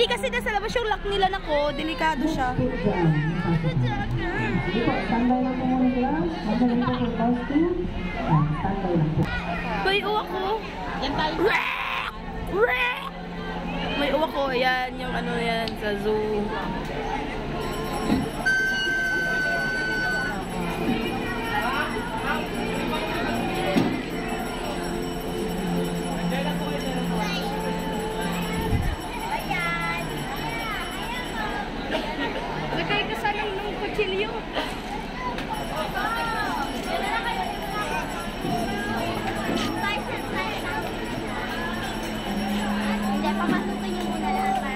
Hindi kasi nasa labas yung lock nila na ko. Delikado siya. May uwak ko. Yan tayo. May uwak ko. Ayan, yung ano yan sa zoo. Lagay ka sana ng kutsilyo. Hindi, papasukin niyo muna lahat.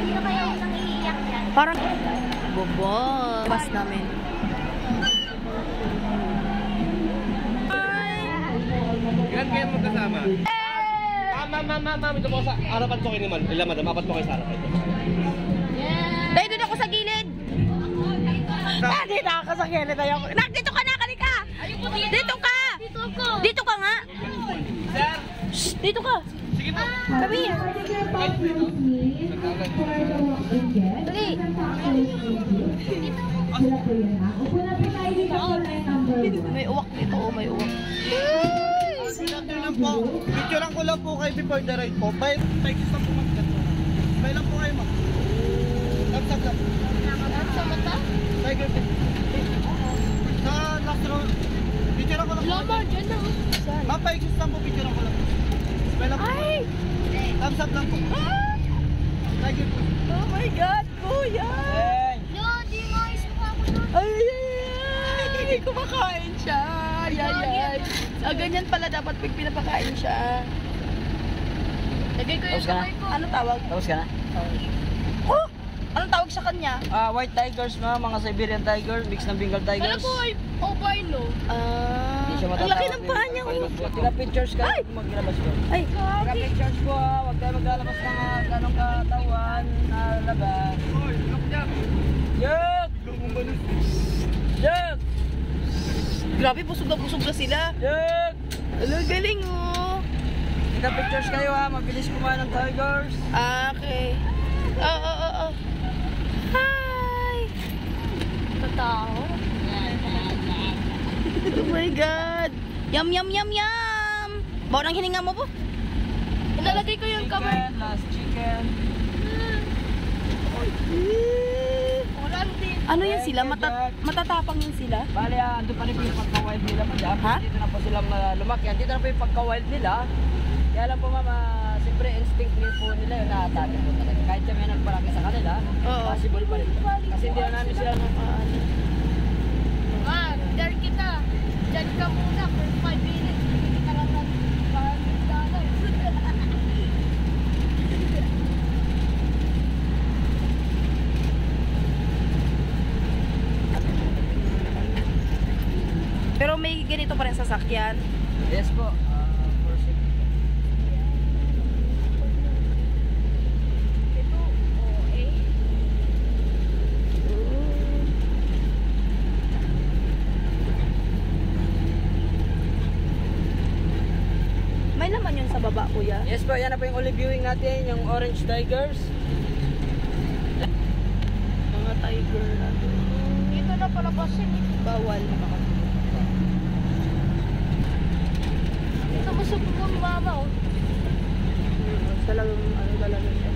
Sino kaya unang iiyak yan? Parang bobo. Bas namin. Ilan kayo magkasama? Ma'am, ito po sa harapan po kayo naman. Ilan madam, apat po kayo sa harapan. Dahil doon ako sa gilid. Dito ako sa gilid. Dito ka na, kalika. Dito ka. Dito ka nga. Shh, dito ka. Sige po. Kami. Dali. May uwak dito. Oh, may uwak. Picturean ko lang po kayo before the ride po. By kiss lang po mag-cut. By lang po kayo ma. Thumbs up lang. Sa mata? Tiger pin. Sa last row. Picturean ko lang po. Lama, dyan na. Ma'am, by kiss lang po. Picturean ko lang. By lang po. Ay! Thumbs up lang po. Tiger pin. Oh my God, kuya! Yo, di mo isuka ko doon. Ay! Kumakain siya. Ay. Ganyan pala dapat pag pinapakain siya. Lagay ko yung kamay ko. Ano tawag? Tapos ka na? Oh! Anong tawag sa kanya? White tigers mga Siberian tiger, mix ng Bengal tigers. Alam ko, albino. Hindi siya Ang laki ng paa niya. Tira pictures ka, Ay! maglabas ko. Ay! Tira pictures ko ha, huwag tayo maglalabas ng ganong katawan na labas. Yuk! Yuk! Grabe, busog na sila. Yuk! Ano, galing oh. Tira pictures kayo ha, mabilis kumain ng tigers. Okay. Oh. Hi! Totoo. Oh my God! Yum! Bawa ng hininga mo po? Ilalagay ko yung kamay. Last chicken. Walang din. Ano yan sila? Matatapang yan sila? Bale, andun pa rin po yung pagka-wild nila, madam. Ha? Dito na po silang lumaki. Dito na po yung pagka-wild nila. Kaya lang po, mama, siyempre instinct po nila yung nakatake po talaga. Kahit kami nagpalaki sa kanila, possible pa rin. Kasi hindi na namin sila Diyan kita. Diyan ka muna for 5 minutes. Hindi ka lang parang Pero may ganito pa rin sasakyan. Yes po. For safety. Ito, May laman yun sa baba, kuya. Yes po, yan na po yung olive viewing natin, yung orange tigers. Mga tiger natin. Ito na pala kasi. Bawal. Ito gusto ko mong mama. Talagang ano talaga siya.